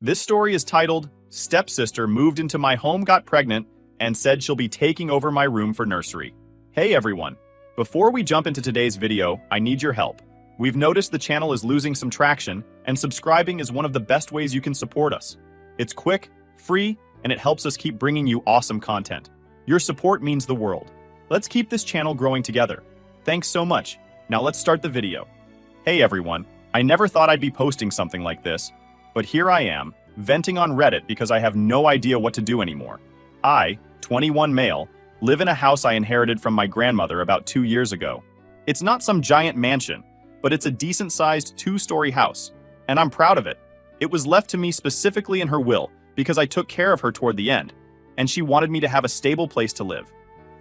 This story is titled, Stepsister Moved Into My Home, Got Pregnant, and Said She'll Be Taking Over My Room for Nursery. Hey everyone! Before we jump into today's video, I need your help. We've noticed the channel is losing some traction, and subscribing is one of the best ways you can support us. It's quick, free, and it helps us keep bringing you awesome content. Your support means the world. Let's keep this channel growing together. Thanks so much. Now let's start the video. Hey everyone, I never thought I'd be posting something like this, but here I am, venting on Reddit because I have no idea what to do anymore. I, 21 male, live in a house I inherited from my grandmother about 2 years ago. It's not some giant mansion, but it's a decent-sized 2-story house, and I'm proud of it. It was left to me specifically in her will because I took care of her toward the end, and she wanted me to have a stable place to live.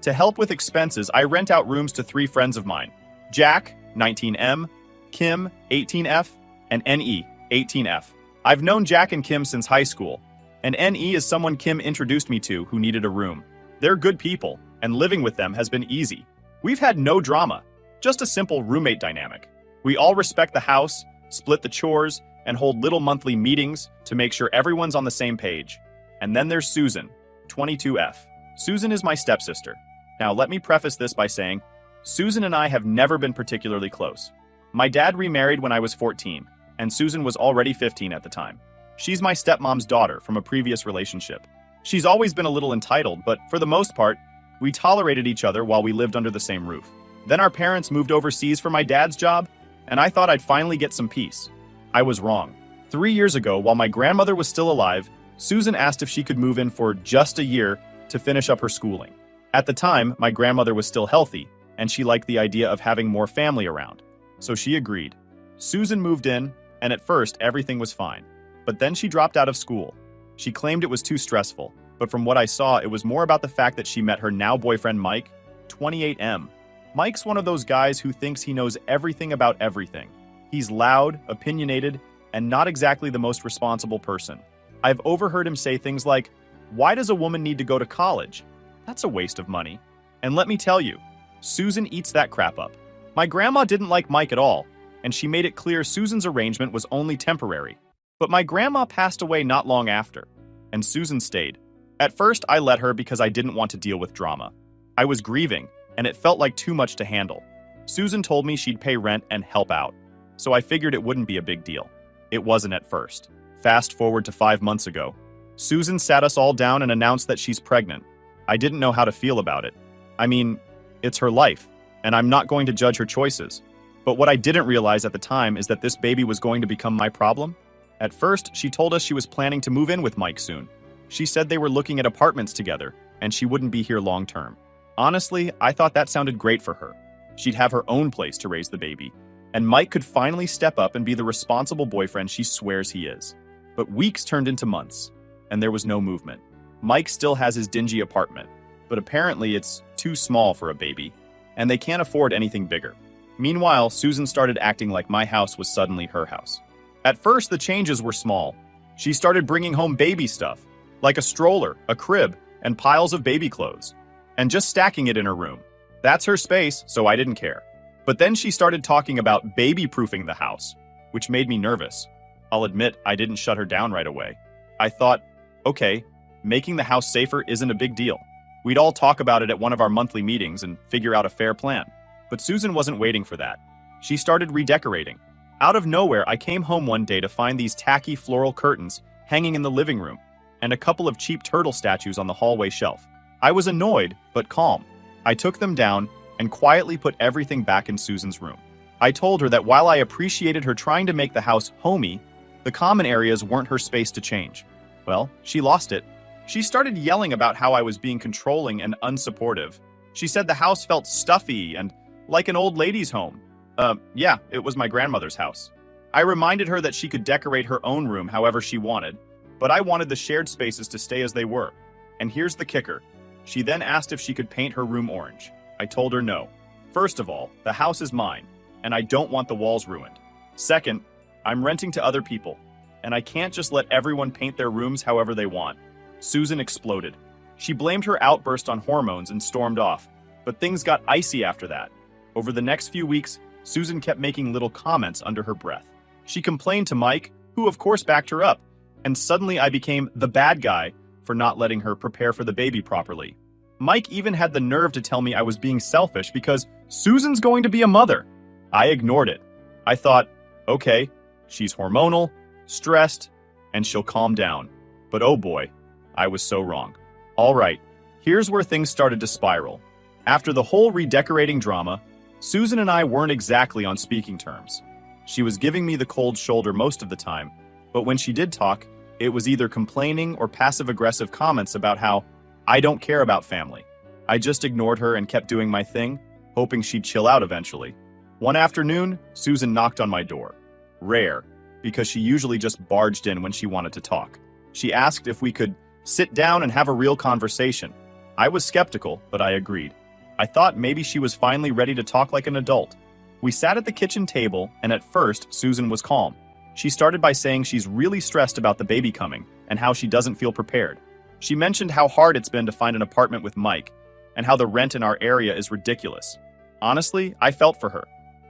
To help with expenses, I rent out rooms to 3 friends of mine: Jack, 19M, Kim, 18F, and NE, 18F. I've known Jack and Kim since high school, and NE is someone Kim introduced me to who needed a room. They're good people, and living with them has been easy. We've had no drama, just a simple roommate dynamic. We all respect the house, split the chores, and hold little monthly meetings to make sure everyone's on the same page. And then there's Susan, 22F. Susan is my stepsister. Now let me preface this by saying, Susan and I have never been particularly close. My dad remarried when I was 14, and Susan was already 15 at the time. She's my stepmom's daughter from a previous relationship. She's always been a little entitled, but for the most part, we tolerated each other while we lived under the same roof. Then our parents moved overseas for my dad's job, and I thought I'd finally get some peace. I was wrong. 3 years ago, while my grandmother was still alive, Susan asked if she could move in for just a year to finish up her schooling. At the time, my grandmother was still healthy, and she liked the idea of having more family around. So she agreed. Susan moved in, and at first everything was fine. But then she dropped out of school. She claimed it was too stressful, but from what I saw, it was more about the fact that she met her now boyfriend Mike, 28M. Mike's one of those guys who thinks he knows everything about everything. He's loud, opinionated, and not exactly the most responsible person. I've overheard him say things like, "Why does a woman need to go to college? That's a waste of money." And let me tell you, Susan eats that crap up. My grandma didn't like Mike at all, and she made it clear Susan's arrangement was only temporary. But my grandma passed away not long after, and Susan stayed. At first, I let her because I didn't want to deal with drama. I was grieving, and it felt like too much to handle. Susan told me she'd pay rent and help out, so I figured it wouldn't be a big deal. It wasn't at first. Fast forward to 5 months ago. Susan sat us all down and announced that she's pregnant. I didn't know how to feel about it. I mean, it's her life, and I'm not going to judge her choices. But what I didn't realize at the time is that this baby was going to become my problem. At first, she told us she was planning to move in with Mike soon. She said they were looking at apartments together, and she wouldn't be here long term. Honestly, I thought that sounded great for her. She'd have her own place to raise the baby, and Mike could finally step up and be the responsible boyfriend she swears he is. But weeks turned into months, and there was no movement. Mike still has his dingy apartment, but apparently it's too small for a baby, and they can't afford anything bigger. Meanwhile, Susan started acting like my house was suddenly her house. At first, the changes were small. She started bringing home baby stuff, like a stroller, a crib, and piles of baby clothes, and just stacking it in her room. That's her space, so I didn't care. But then she started talking about baby-proofing the house, which made me nervous. I'll admit I didn't shut her down right away. I thought, okay, making the house safer isn't a big deal. We'd all talk about it at one of our monthly meetings and figure out a fair plan. But Susan wasn't waiting for that. She started redecorating. Out of nowhere, I came home one day to find these tacky floral curtains hanging in the living room and a couple of cheap turtle statues on the hallway shelf. I was annoyed, but calm. I took them down and quietly put everything back in Susan's room. I told her that while I appreciated her trying to make the house homey, the common areas weren't her space to change. Well, she lost it. She started yelling about how I was being controlling and unsupportive. She said the house felt stuffy and like an old lady's home. Yeah, it was my grandmother's house. I reminded her that she could decorate her own room however she wanted, but I wanted the shared spaces to stay as they were. And here's the kicker. She then asked if she could paint her room orange. I told her no. First of all, the house is mine, and I don't want the walls ruined. Second, I'm renting to other people, and I can't just let everyone paint their rooms however they want. Susan exploded. She blamed her outburst on hormones and stormed off, but things got icy after that. Over the next few weeks, Susan kept making little comments under her breath. She complained to Mike, who of course backed her up, and suddenly I became the bad guy for not letting her prepare for the baby properly. Mike even had the nerve to tell me I was being selfish because Susan's going to be a mother. I ignored it. I thought, okay, she's hormonal, stressed, and she'll calm down. But oh boy, I was so wrong. All right, here's where things started to spiral. After the whole redecorating drama, Susan and I weren't exactly on speaking terms. She was giving me the cold shoulder most of the time, but when she did talk, it was either complaining or passive-aggressive comments about how I don't care about family. I just ignored her and kept doing my thing, hoping she'd chill out eventually. One afternoon, Susan knocked on my door. Rare, because she usually just barged in when she wanted to talk. She asked if we could sit down and have a real conversation. I was skeptical, but I agreed. I thought maybe she was finally ready to talk like an adult. We sat at the kitchen table, and at first, Susan was calm. She started by saying she's really stressed about the baby coming and how she doesn't feel prepared. She mentioned how hard it's been to find an apartment with Mike and how the rent in our area is ridiculous. Honestly, I felt for her.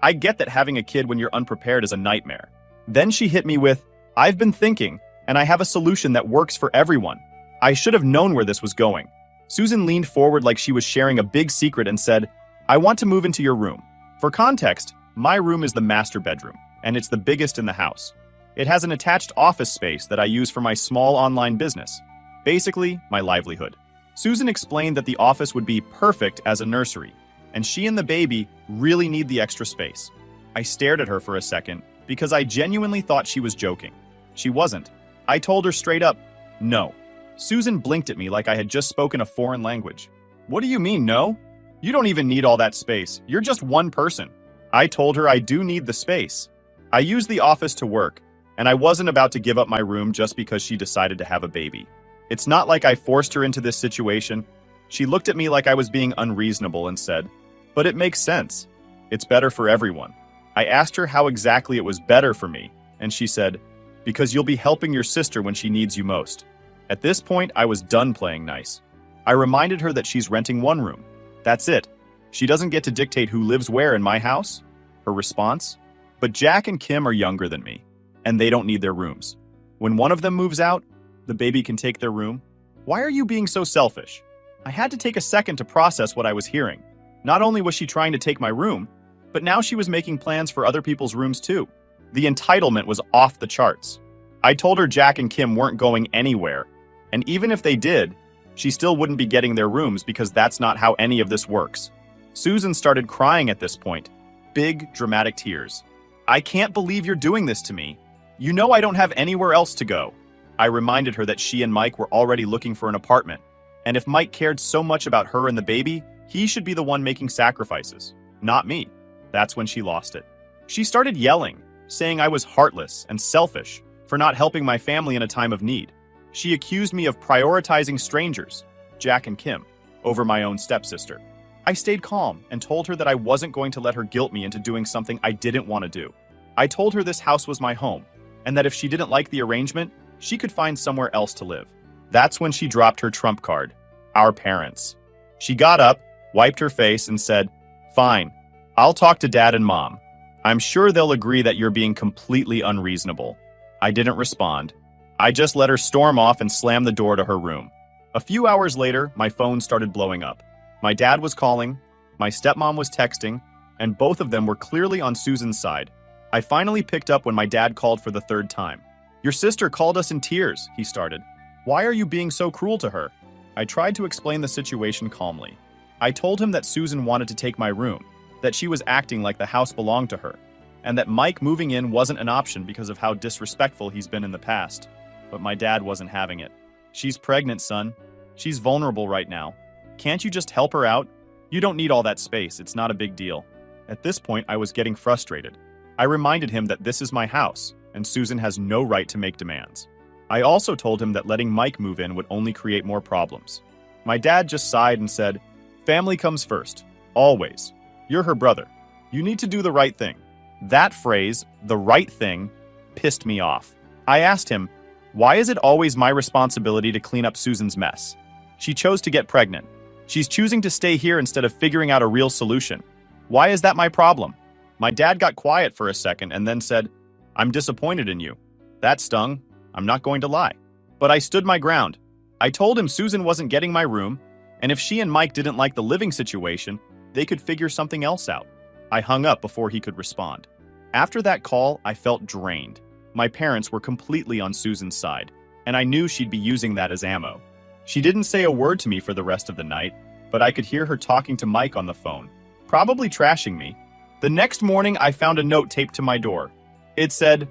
I get that having a kid when you're unprepared is a nightmare. Then she hit me with, I've been thinking, and I have a solution that works for everyone. I should have known where this was going. Susan leaned forward like she was sharing a big secret and said, I want to move into your room. For context, my room is the master bedroom, and it's the biggest in the house. It has an attached office space that I use for my small online business. Basically, my livelihood. Susan explained that the office would be perfect as a nursery, and she and the baby really need the extra space. I stared at her for a second because I genuinely thought she was joking. She wasn't. I told her straight up, no. Susan blinked at me like I had just spoken a foreign language. What do you mean, no? You don't even need all that space. You're just one person. I told her I do need the space. I use the office to work, and I wasn't about to give up my room just because she decided to have a baby. It's not like I forced her into this situation. She looked at me like I was being unreasonable and said, but it makes sense. It's better for everyone. I asked her how exactly it was better for me, and she said, because you'll be helping your sister when she needs you most. At this point, I was done playing nice. I reminded her that she's renting one room. That's it. She doesn't get to dictate who lives where in my house. Her response? But Jack and Kim are younger than me, and they don't need their rooms. When one of them moves out, the baby can take their room. Why are you being so selfish? I had to take a second to process what I was hearing. Not only was she trying to take my room, but now she was making plans for other people's rooms too. The entitlement was off the charts. I told her Jack and Kim weren't going anywhere, and even if they did, she still wouldn't be getting their rooms because that's not how any of this works. Susan started crying at this point. Big, dramatic tears. I can't believe you're doing this to me. You know I don't have anywhere else to go. I reminded her that she and Mike were already looking for an apartment, and if Mike cared so much about her and the baby, he should be the one making sacrifices, not me. That's when she lost it. She started yelling, saying I was heartless and selfish for not helping my family in a time of need. She accused me of prioritizing strangers, Jack and Kim, over my own stepsister. I stayed calm and told her that I wasn't going to let her guilt me into doing something I didn't want to do. I told her this house was my home, and that if she didn't like the arrangement, she could find somewhere else to live. That's when she dropped her trump card, our parents. She got up, wiped her face, and said, fine, I'll talk to Dad and Mom. I'm sure they'll agree that you're being completely unreasonable. I didn't respond. I just let her storm off and slam the door to her room. A few hours later, my phone started blowing up. My dad was calling, my stepmom was texting, and both of them were clearly on Susan's side. I finally picked up when my dad called for the third time. Your sister called us in tears, he started. Why are you being so cruel to her? I tried to explain the situation calmly. I told him that Susan wanted to take my room, that she was acting like the house belonged to her, and that Mike moving in wasn't an option because of how disrespectful he's been in the past. But my dad wasn't having it. She's pregnant, son. She's vulnerable right now. Can't you just help her out? You don't need all that space. It's not a big deal. At this point, I was getting frustrated. I reminded him that this is my house, and Susan has no right to make demands. I also told him that letting Mike move in would only create more problems. My dad just sighed and said, family comes first. Always. You're her brother. You need to do the right thing. That phrase, the right thing, pissed me off. I asked him, why is it always my responsibility to clean up Susan's mess? She chose to get pregnant. She's choosing to stay here instead of figuring out a real solution. Why is that my problem? My dad got quiet for a second and then said, I'm disappointed in you. That stung. I'm not going to lie. But I stood my ground. I told him Susan wasn't getting my room, and if she and Mike didn't like the living situation, they could figure something else out. I hung up before he could respond. After that call, I felt drained. My parents were completely on Susan's side, and I knew she'd be using that as ammo. She didn't say a word to me for the rest of the night, but I could hear her talking to Mike on the phone, probably trashing me. The next morning, I found a note taped to my door. It said,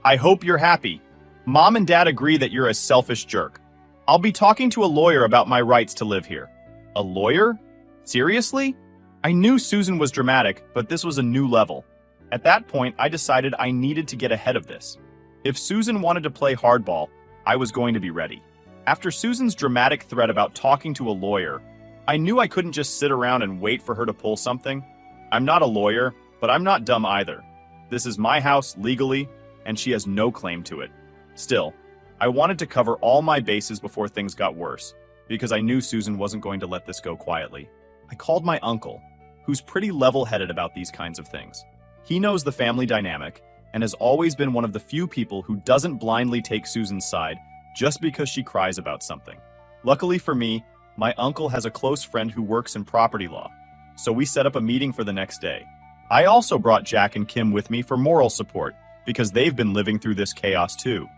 "I hope you're happy. Mom and Dad agree that you're a selfish jerk. I'll be talking to a lawyer about my rights to live here." A lawyer? Seriously? I knew Susan was dramatic, but this was a new level. At that point, I decided I needed to get ahead of this. If Susan wanted to play hardball, I was going to be ready. After Susan's dramatic threat about talking to a lawyer, I knew I couldn't just sit around and wait for her to pull something. I'm not a lawyer, but I'm not dumb either. This is my house legally, and she has no claim to it. Still, I wanted to cover all my bases before things got worse, because I knew Susan wasn't going to let this go quietly. I called my uncle, who's pretty level-headed about these kinds of things. He knows the family dynamic, and has always been one of the few people who doesn't blindly take Susan's side just because she cries about something. Luckily for me, my uncle has a close friend who works in property law, so we set up a meeting for the next day. I also brought Jack and Kim with me for moral support, because they've been living through this chaos too.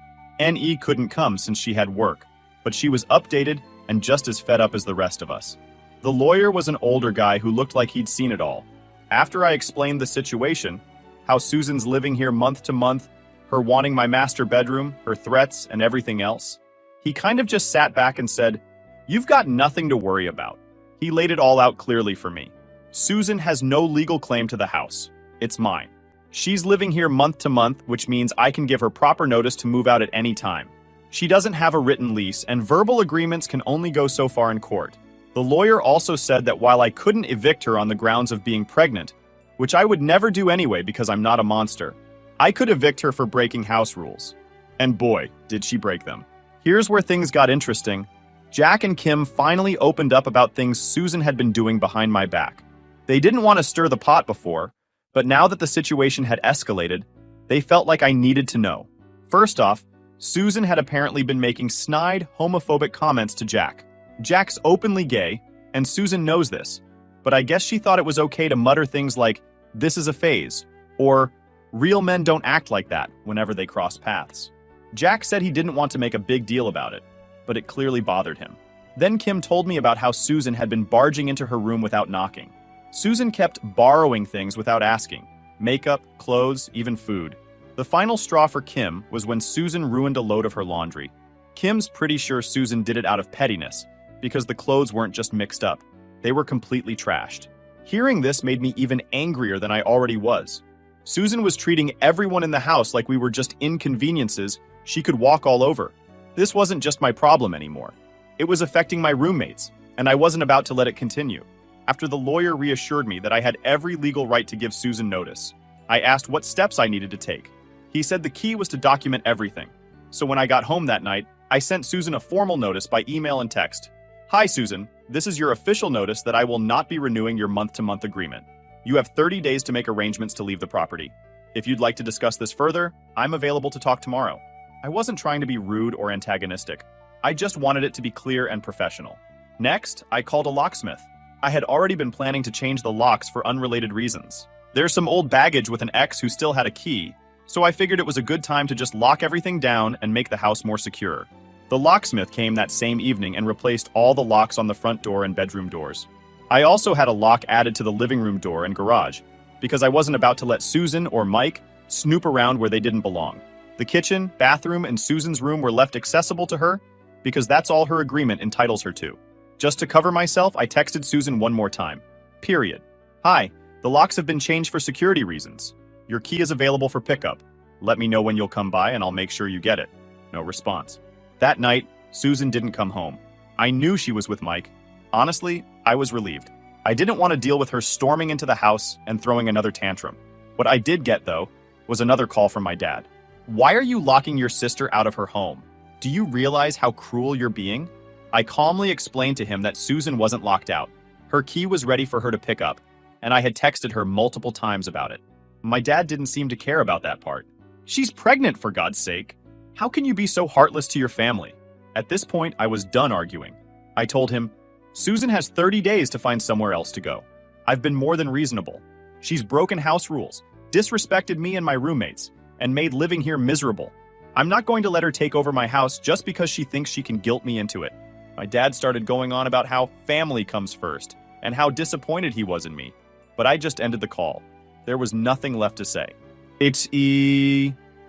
NE couldn't come since she had work, but she was updated and just as fed up as the rest of us. The lawyer was an older guy who looked like he'd seen it all. After I explained the situation, how Susan's living here month to month, her wanting my master bedroom, her threats, and everything else, he kind of just sat back and said, "You've got nothing to worry about." He laid it all out clearly for me. Susan has no legal claim to the house. It's mine. She's living here month to month, which means I can give her proper notice to move out at any time. She doesn't have a written lease, and verbal agreements can only go so far in court. The lawyer also said that while I couldn't evict her on the grounds of being pregnant, which I would never do anyway because I'm not a monster, I could evict her for breaking house rules. And boy, did she break them. Here's where things got interesting. Jack and Kim finally opened up about things Susan had been doing behind my back. They didn't want to stir the pot before, but now that the situation had escalated, they felt like I needed to know. First off, Susan had apparently been making snide, homophobic comments to Jack. Jack's openly gay, and Susan knows this, but I guess she thought it was okay to mutter things like, "This is a phase," or "Real men don't act like that," whenever they cross paths. Jack said he didn't want to make a big deal about it, but it clearly bothered him. Then Kim told me about how Susan had been barging into her room without knocking. Susan kept borrowing things without asking. Makeup, clothes, even food. The final straw for Kim was when Susan ruined a load of her laundry. Kim's pretty sure Susan did it out of pettiness, because the clothes weren't just mixed up. They were completely trashed. Hearing this made me even angrier than I already was. Susan was treating everyone in the house like we were just inconveniences she could walk all over. This wasn't just my problem anymore. It was affecting my roommates, and I wasn't about to let it continue. After the lawyer reassured me that I had every legal right to give Susan notice, I asked what steps I needed to take. He said the key was to document everything. So when I got home that night, I sent Susan a formal notice by email and text. "Hi Susan, this is your official notice that I will not be renewing your month-to-month agreement. You have 30 days to make arrangements to leave the property. If you'd like to discuss this further, I'm available to talk tomorrow." I wasn't trying to be rude or antagonistic. I just wanted it to be clear and professional. Next, I called a locksmith. I had already been planning to change the locks for unrelated reasons. There's some old baggage with an ex who still had a key, so I figured it was a good time to just lock everything down and make the house more secure. The locksmith came that same evening and replaced all the locks on the front door and bedroom doors. I also had a lock added to the living room door and garage, because I wasn't about to let Susan or Mike snoop around where they didn't belong. The kitchen, bathroom, and Susan's room were left accessible to her, because that's all her agreement entitles her to. Just to cover myself, I texted Susan one more time. Period. "Hi, the locks have been changed for security reasons. Your key is available for pickup. Let me know when you'll come by and I'll make sure you get it." No response. That night, Susan didn't come home. I knew she was with Mike. Honestly, I was relieved. I didn't want to deal with her storming into the house and throwing another tantrum. What I did get, though, was another call from my dad. "Why are you locking your sister out of her home? Do you realize how cruel you're being?" I calmly explained to him that Susan wasn't locked out. Her key was ready for her to pick up, and I had texted her multiple times about it. My dad didn't seem to care about that part. "She's pregnant, for God's sake. How can you be so heartless to your family? At this point, I was done arguing. I told him, Susan has 30 days to find somewhere else to go. I've been more than reasonable. She's broken house rules, disrespected me and my roommates, and made living here miserable. I'm not going to let her take over my house just because she thinks she can guilt me into it. My dad started going on about how family comes first and how disappointed he was in me, but I just ended the call. There was nothing left to say.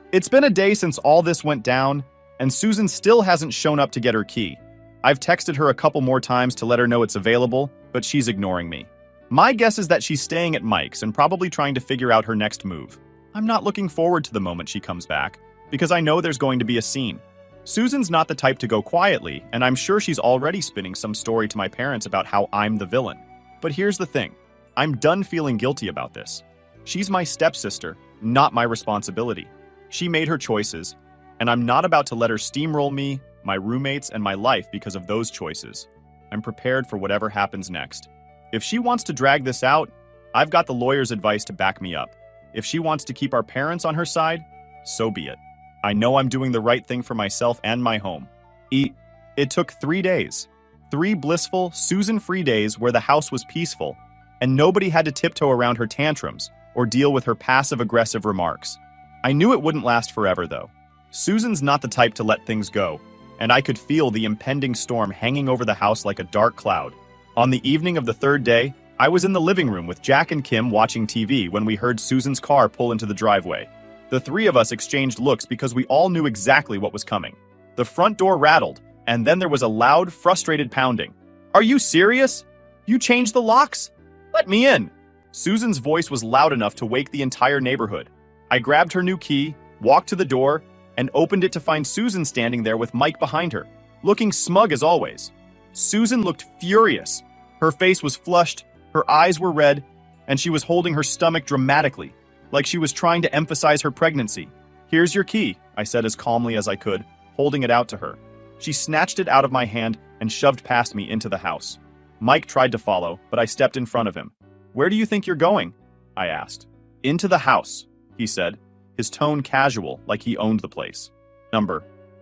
It's been a day since all this went down, and Susan still hasn't shown up to get her key. I've texted her a couple more times to let her know it's available, but she's ignoring me. My guess is that she's staying at Mike's and probably trying to figure out her next move. I'm not looking forward to the moment she comes back, because I know there's going to be a scene. Susan's not the type to go quietly, and I'm sure she's already spinning some story to my parents about how I'm the villain. But here's the thing. I'm done feeling guilty about this. She's my stepsister, not my responsibility. She made her choices, and I'm not about to let her steamroll me, my roommates, and my life because of those choices. I'm prepared for whatever happens next. If she wants to drag this out, I've got the lawyer's advice to back me up. If she wants to keep our parents on her side, so be it. I know I'm doing the right thing for myself and my home. It took 3 days. 3 blissful, Susan-free days where the house was peaceful, and nobody had to tiptoe around her tantrums or deal with her passive-aggressive remarks. I knew it wouldn't last forever, though. Susan's not the type to let things go, and I could feel the impending storm hanging over the house like a dark cloud. On the evening of the 3rd day, I was in the living room with Jack and Kim watching TV when we heard Susan's car pull into the driveway. The 3 of us exchanged looks because we all knew exactly what was coming. The front door rattled, and then there was a loud, frustrated pounding. "Are you serious? You changed the locks? Let me in!" Susan's voice was loud enough to wake the entire neighborhood. I grabbed her new key, walked to the door, and opened it to find Susan standing there with Mike behind her, looking smug as always. Susan looked furious. Her face was flushed, her eyes were red, and she was holding her stomach dramatically, like she was trying to emphasize her pregnancy. "Here's your key," I said as calmly as I could, holding it out to her. She snatched it out of my hand and shoved past me into the house. Mike tried to follow, but I stepped in front of him. "Where do you think you're going?" I asked. "Into the house," he said, his tone casual, like he owned the place.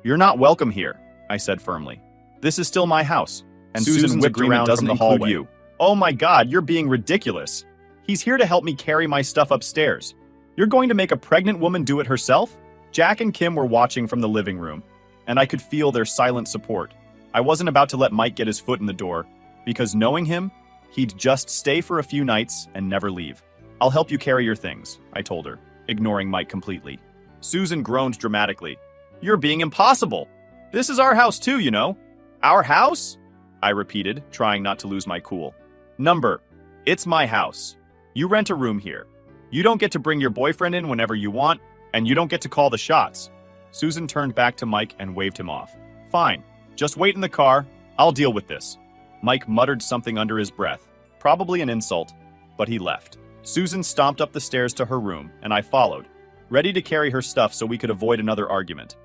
"You're not welcome here," I said firmly. "This is still my house." And Susan whipped around from the hallway. "You. Oh my God, you're being ridiculous. He's here to help me carry my stuff upstairs. You're going to make a pregnant woman do it herself?" Jack and Kim were watching from the living room, and I could feel their silent support. I wasn't about to let Mike get his foot in the door, because knowing him, he'd just stay for a few nights and never leave. "I'll help you carry your things," I told her, ignoring Mike completely. Susan groaned dramatically. "You're being impossible. This is our house too, you know." "Our house?" I repeated, trying not to lose my cool. "It's my house. You rent a room here. You don't get to bring your boyfriend in whenever you want, and you don't get to call the shots." Susan turned back to Mike and waved him off. "Fine. Just wait in the car. I'll deal with this." Mike muttered something under his breath, probably an insult, but he left. Susan stomped up the stairs to her room, and I followed, ready to carry her stuff so we could avoid another argument.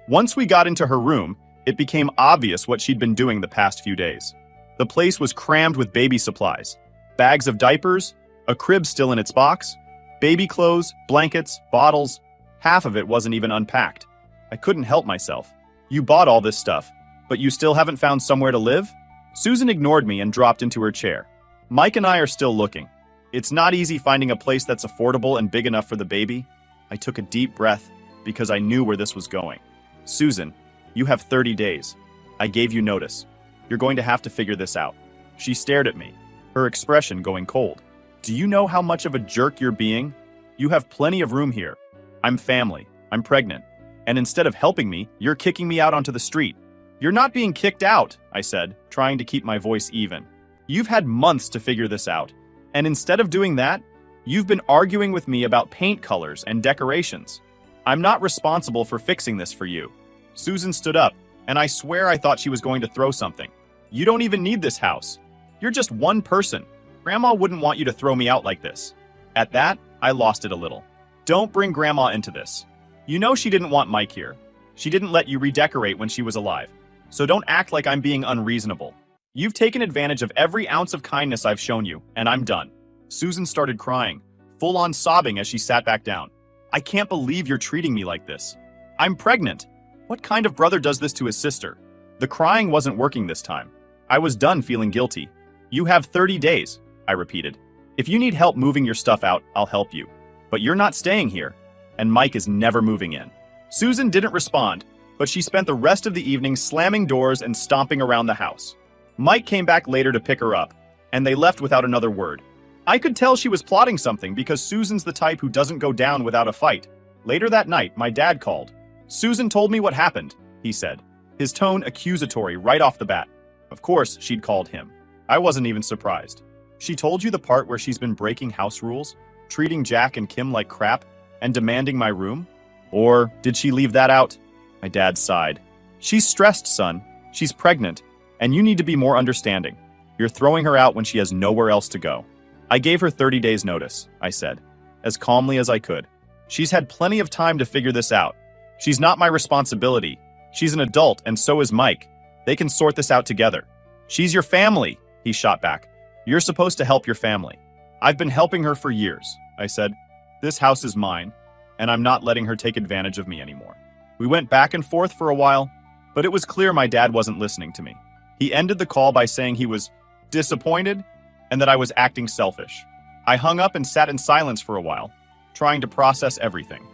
Once we got into her room, it became obvious what she'd been doing the past few days. The place was crammed with baby supplies, bags of diapers, a crib still in its box, baby clothes, blankets, bottles. Half of it wasn't even unpacked. I couldn't help myself. "You bought all this stuff, but you still haven't found somewhere to live?" Susan ignored me and dropped into her chair. "Mike and I are still looking. It's not easy finding a place that's affordable and big enough for the baby." I took a deep breath because I knew where this was going. "Susan, you have 30 days. I gave you notice. You're going to have to figure this out." She stared at me, her expression going cold. "Do you know how much of a jerk you're being? You have plenty of room here. I'm family. I'm pregnant. And instead of helping me, you're kicking me out onto the street." "You're not being kicked out," I said, trying to keep my voice even. "You've had months to figure this out. And instead of doing that, you've been arguing with me about paint colors and decorations. I'm not responsible for fixing this for you." Susan stood up, and I swear I thought she was going to throw something. "You don't even need this house. You're just one person. Grandma wouldn't want you to throw me out like this." At that, I lost it a little. "Don't bring Grandma into this. You know she didn't want Mike here. She didn't let you redecorate when she was alive. So don't act like I'm being unreasonable. You've taken advantage of every ounce of kindness I've shown you, and I'm done." Susan started crying, full-on sobbing as she sat back down. I can't believe you're treating me like this. I'm pregnant. What kind of brother does this to his sister? The crying wasn't working this time. I was done feeling guilty. You have 30 days, I repeated. If you need help moving your stuff out, I'll help you. But you're not staying here. And Mike is never moving in. Susan didn't respond, but she spent the rest of the evening slamming doors and stomping around the house. Mike came back later to pick her up, and they left without another word. I could tell she was plotting something because Susan's the type who doesn't go down without a fight. Later that night, my dad called. Susan told me what happened, he said, his tone accusatory right off the bat. Of course, she'd called him. I wasn't even surprised. She told you the part where she's been breaking house rules, treating Jack and Kim like crap, and demanding my room? Or did she leave that out? My dad sighed. She's stressed, son. She's pregnant, and you need to be more understanding. You're throwing her out when she has nowhere else to go. I gave her 30 days notice, I said, as calmly as I could. She's had plenty of time to figure this out. She's not my responsibility. She's an adult, and so is Mike. They can sort this out together. She's your family, he shot back. You're supposed to help your family. I've been helping her for years, I said. This house is mine, and I'm not letting her take advantage of me anymore. We went back and forth for a while, but it was clear my dad wasn't listening to me. He ended the call by saying he was disappointed and that I was acting selfish. I hung up and sat in silence for a while, trying to process everything.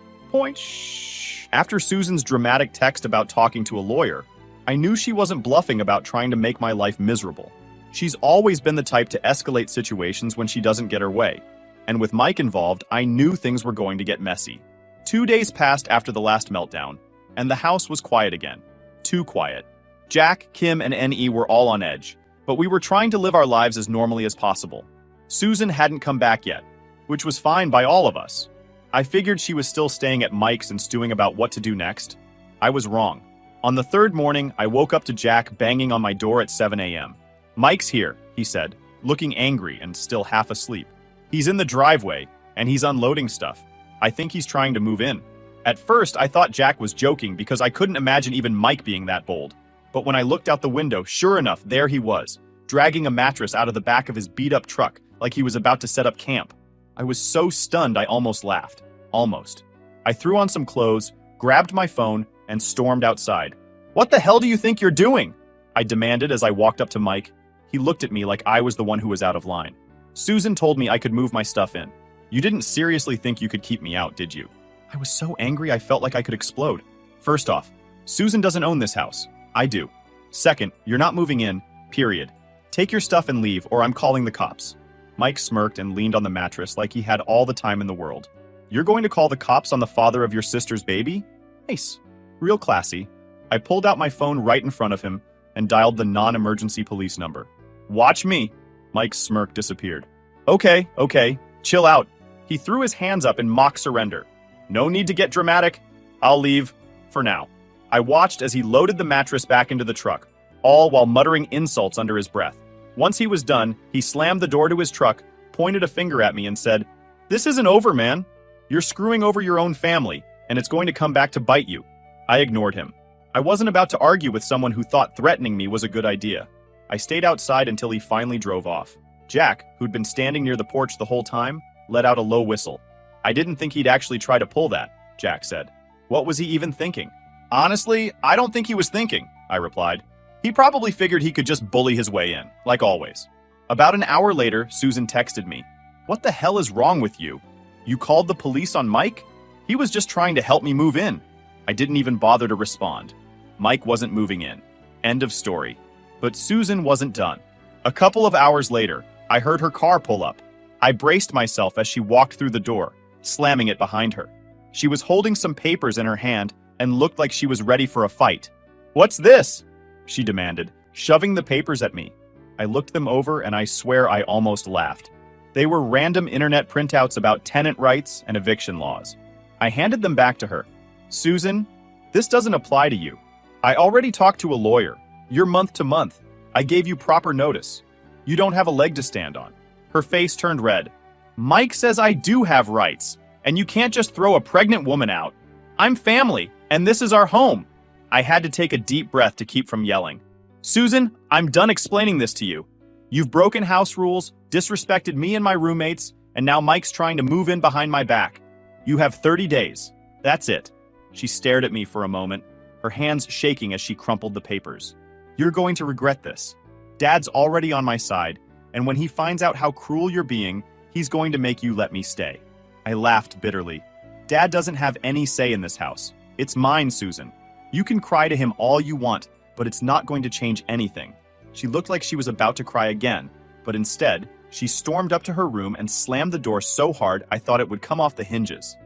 After Susan's dramatic text about talking to a lawyer, I knew she wasn't bluffing about trying to make my life miserable. She's always been the type to escalate situations when she doesn't get her way. And with Mike involved, I knew things were going to get messy. 2 days passed after the last meltdown, and the house was quiet again. Too quiet. Jack, Kim, and N.E. were all on edge, but we were trying to live our lives as normally as possible. Susan hadn't come back yet, which was fine by all of us. I figured she was still staying at Mike's and stewing about what to do next. I was wrong. On the third morning, I woke up to Jack banging on my door at 7 a.m. Mike's here, he said, looking angry and still half asleep. He's in the driveway, and he's unloading stuff. I think he's trying to move in. At first, I thought Jack was joking because I couldn't imagine even Mike being that bold. But when I looked out the window, sure enough, there he was, dragging a mattress out of the back of his beat-up truck like he was about to set up camp. I was so stunned I almost laughed. Almost. I threw on some clothes, grabbed my phone, and stormed outside. What the hell do you think you're doing? I demanded as I walked up to Mike. He looked at me like I was the one who was out of line. Susan told me I could move my stuff in. You didn't seriously think you could keep me out, did you? I was so angry I felt like I could explode. First off, Susan doesn't own this house. I do. Second, you're not moving in, period. Take your stuff and leave, or I'm calling the cops. Mike smirked and leaned on the mattress like he had all the time in the world. You're going to call the cops on the father of your sister's baby? Nice. Real classy. I pulled out my phone right in front of him and dialed the non-emergency police number. Watch me. Mike's smirk disappeared. Okay, chill out. He threw his hands up in mock surrender. No need to get dramatic. I'll leave, for now. I watched as he loaded the mattress back into the truck, all while muttering insults under his breath. Once he was done, he slammed the door to his truck, pointed a finger at me and said, "This isn't over, man. You're screwing over your own family, and it's going to come back to bite you." I ignored him. I wasn't about to argue with someone who thought threatening me was a good idea. I stayed outside until he finally drove off. Jack, who'd been standing near the porch the whole time, let out a low whistle. I didn't think he'd actually try to pull that, Jack said. What was he even thinking? Honestly, I don't think he was thinking, I replied. He probably figured he could just bully his way in, like always. About an hour later, Susan texted me. What the hell is wrong with you? You called the police on Mike? He was just trying to help me move in. I didn't even bother to respond. Mike wasn't moving in. End of story. But Susan wasn't done. A couple of hours later, I heard her car pull up. I braced myself as she walked through the door, slamming it behind her. She was holding some papers in her hand and looked like she was ready for a fight. What's this? She demanded, shoving the papers at me. I looked them over and I swear I almost laughed. They were random internet printouts about tenant rights and eviction laws. I handed them back to her. Susan, this doesn't apply to you. I already talked to a lawyer. You're month to month. I gave you proper notice. You don't have a leg to stand on. Her face turned red. Mike says I do have rights, and you can't just throw a pregnant woman out. I'm family, and this is our home. I had to take a deep breath to keep from yelling. Susan, I'm done explaining this to you. You've broken house rules, disrespected me and my roommates, and now Mike's trying to move in behind my back. You have 30 days. That's it. She stared at me for a moment, her hands shaking as she crumpled the papers. You're going to regret this. Dad's already on my side, and when he finds out how cruel you're being, he's going to make you let me stay. I laughed bitterly. Dad doesn't have any say in this house. It's mine, Susan. You can cry to him all you want, but it's not going to change anything. She looked like she was about to cry again, but instead, she stormed up to her room and slammed the door so hard I thought it would come off the hinges.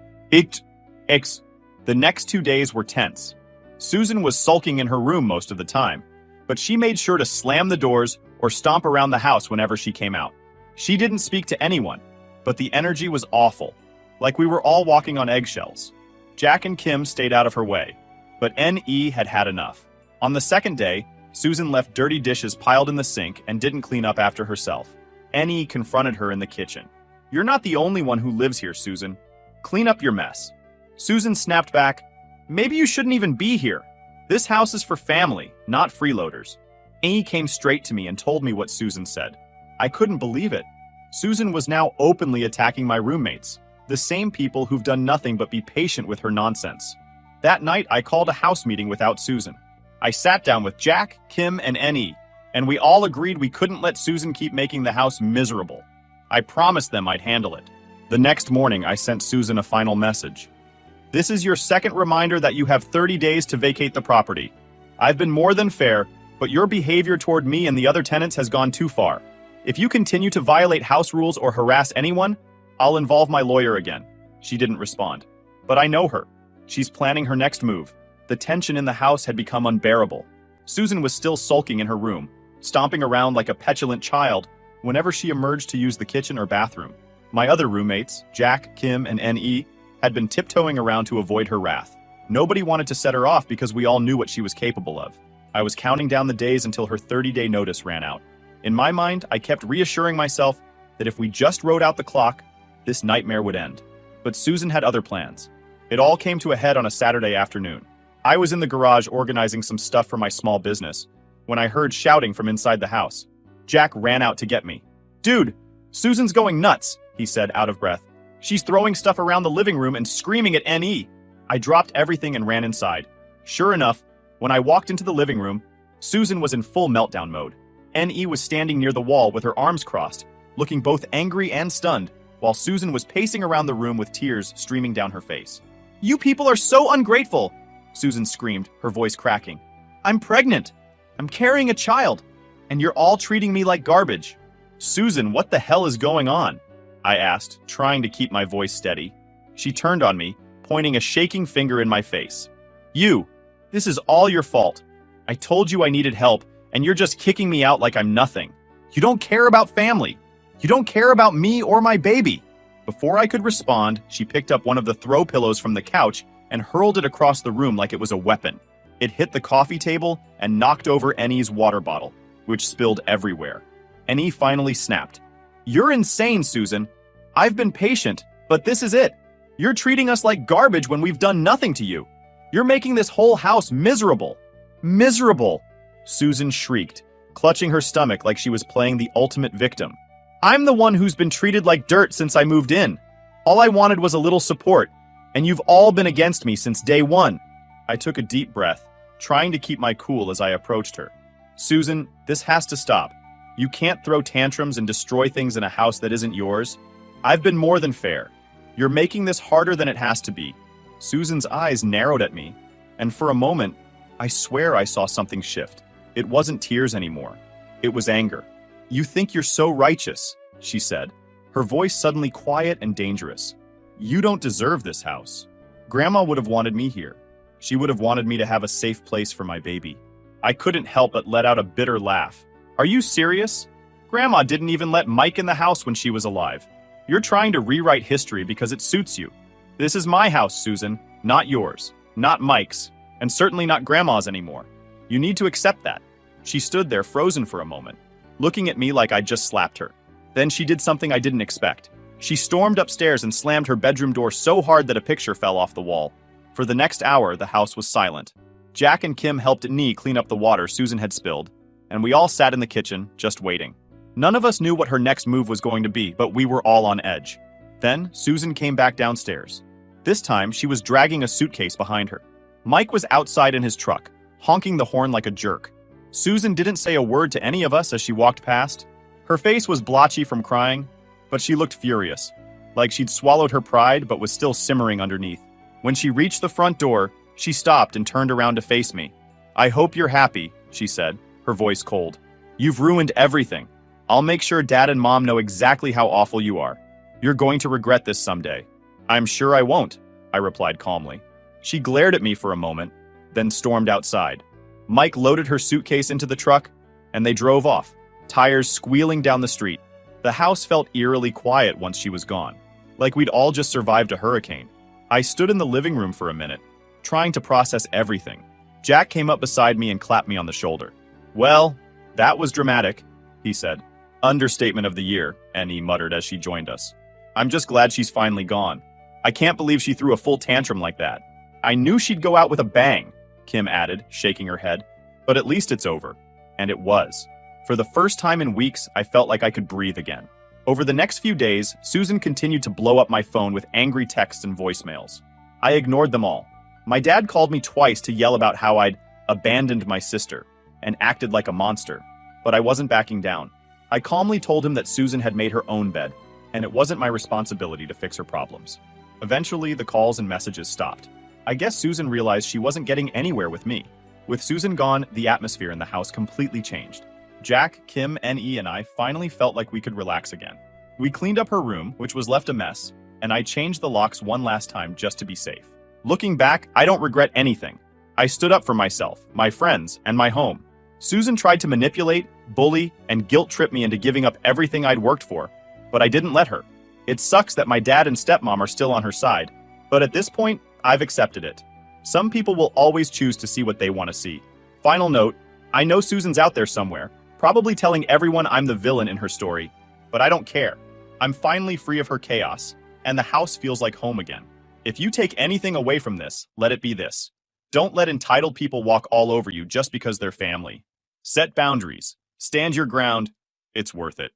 The next 2 days were tense. Susan was sulking in her room most of the time, but she made sure to slam the doors or stomp around the house whenever she came out. She didn't speak to anyone, but the energy was awful, like we were all walking on eggshells. Jack and Kim stayed out of her way, but N.E. had had enough. On the second day, Susan left dirty dishes piled in the sink and didn't clean up after herself. N.E. confronted her in the kitchen. You're not the only one who lives here, Susan. Clean up your mess. Susan snapped back, maybe you shouldn't even be here. This house is for family, not freeloaders. N.E. came straight to me and told me what Susan said. I couldn't believe it. Susan was now openly attacking my roommates, the same people who've done nothing but be patient with her nonsense. That night, I called a house meeting without Susan. I sat down with Jack, Kim, and N.E., and we all agreed we couldn't let Susan keep making the house miserable. I promised them I'd handle it. The next morning, I sent Susan a final message. This is your second reminder that you have 30 days to vacate the property. I've been more than fair, but your behavior toward me and the other tenants has gone too far. If you continue to violate house rules or harass anyone, I'll involve my lawyer again. She didn't respond. But I know her. She's planning her next move. The tension in the house had become unbearable. Susan was still sulking in her room, stomping around like a petulant child whenever she emerged to use the kitchen or bathroom. My other roommates, Jack, Kim, and N.E., had been tiptoeing around to avoid her wrath. Nobody wanted to set her off because we all knew what she was capable of. I was counting down the days until her 30-day notice ran out. In my mind, I kept reassuring myself that if we just rode out the clock, this nightmare would end. But Susan had other plans. It all came to a head on a Saturday afternoon. I was in the garage organizing some stuff for my small business when I heard shouting from inside the house. Jack ran out to get me. Dude, Susan's going nuts, he said, out of breath. She's throwing stuff around the living room and screaming at N.E. I dropped everything and ran inside. Sure enough, when I walked into the living room, Susan was in full meltdown mode. N.E. was standing near the wall with her arms crossed, looking both angry and stunned, while Susan was pacing around the room with tears streaming down her face. You people are so ungrateful, Susan screamed, her voice cracking. I'm pregnant. I'm carrying a child, and you're all treating me like garbage. Susan, what the hell is going on? I asked, trying to keep my voice steady. She turned on me, pointing a shaking finger in my face. This is all your fault. I told you I needed help, and you're just kicking me out like I'm nothing. You don't care about family. You don't care about me or my baby. Before I could respond, she picked up one of the throw pillows from the couch and hurled it across the room like it was a weapon. It hit the coffee table and knocked over N.E.'s water bottle, which spilled everywhere. N.E. finally snapped. You're insane, Susan. I've been patient, but this is it. You're treating us like garbage when we've done nothing to you. You're making this whole house miserable. Miserable, Susan shrieked, clutching her stomach like she was playing the ultimate victim. I'm the one who's been treated like dirt since I moved in. All I wanted was a little support, and you've all been against me since day one. I took a deep breath, trying to keep my cool as I approached her. Susan, this has to stop. You can't throw tantrums and destroy things in a house that isn't yours. I've been more than fair. You're making this harder than it has to be. Susan's eyes narrowed at me, and for a moment, I swear I saw something shift. It wasn't tears anymore. It was anger. You think you're so righteous, she said, her voice suddenly quiet and dangerous. You don't deserve this house. Grandma would have wanted me here. She would have wanted me to have a safe place for my baby. I couldn't help but let out a bitter laugh. Are you serious? Grandma didn't even let Mike in the house when she was alive. You're trying to rewrite history because it suits you. This is my house, Susan, not yours, not Mike's, and certainly not Grandma's anymore. You need to accept that. She stood there frozen for a moment, looking at me like I'd just slapped her. Then she did something I didn't expect. She stormed upstairs and slammed her bedroom door so hard that a picture fell off the wall. For the next hour, the house was silent. Jack and Kim helped Nee clean up the water Susan had spilled, and we all sat in the kitchen, just waiting. None of us knew what her next move was going to be, but we were all on edge. Then, Susan came back downstairs. This time, she was dragging a suitcase behind her. Mike was outside in his truck, honking the horn like a jerk. Susan didn't say a word to any of us as she walked past. Her face was blotchy from crying, but she looked furious, like she'd swallowed her pride but was still simmering underneath. When she reached the front door, she stopped and turned around to face me. "I hope you're happy," she said, her voice cold. "You've ruined everything. I'll make sure Dad and Mom know exactly how awful you are. You're going to regret this someday." "I'm sure I won't," I replied calmly. She glared at me for a moment, then stormed outside. Mike loaded her suitcase into the truck, and they drove off, tires squealing down the street. The house felt eerily quiet once she was gone, like we'd all just survived a hurricane. I stood in the living room for a minute, trying to process everything. Jack came up beside me and clapped me on the shoulder. "Well, that was dramatic," he said. "Understatement of the year," Annie muttered as she joined us. "I'm just glad she's finally gone. I can't believe she threw a full tantrum like that." "I knew she'd go out with a bang," Kim added, shaking her head. "But at least it's over." And it was. For the first time in weeks, I felt like I could breathe again. Over the next few days, Susan continued to blow up my phone with angry texts and voicemails. I ignored them all. My dad called me twice to yell about how I'd abandoned my sister and acted like a monster, but I wasn't backing down. I calmly told him that Susan had made her own bed, and it wasn't my responsibility to fix her problems. Eventually, the calls and messages stopped. I guess Susan realized she wasn't getting anywhere with me. With Susan gone, the atmosphere in the house completely changed. Jack, Kim, N.E., and I finally felt like we could relax again. We cleaned up her room, which was left a mess, and I changed the locks one last time just to be safe. Looking back, I don't regret anything. I stood up for myself, my friends, and my home. Susan tried to manipulate, bully, and guilt-trip me into giving up everything I'd worked for, but I didn't let her. It sucks that my dad and stepmom are still on her side, but at this point, I've accepted it. Some people will always choose to see what they want to see. Final note, I know Susan's out there somewhere, probably telling everyone I'm the villain in her story, but I don't care. I'm finally free of her chaos, and the house feels like home again. If you take anything away from this, let it be this. Don't let entitled people walk all over you just because they're family. Set boundaries. Stand your ground. It's worth it.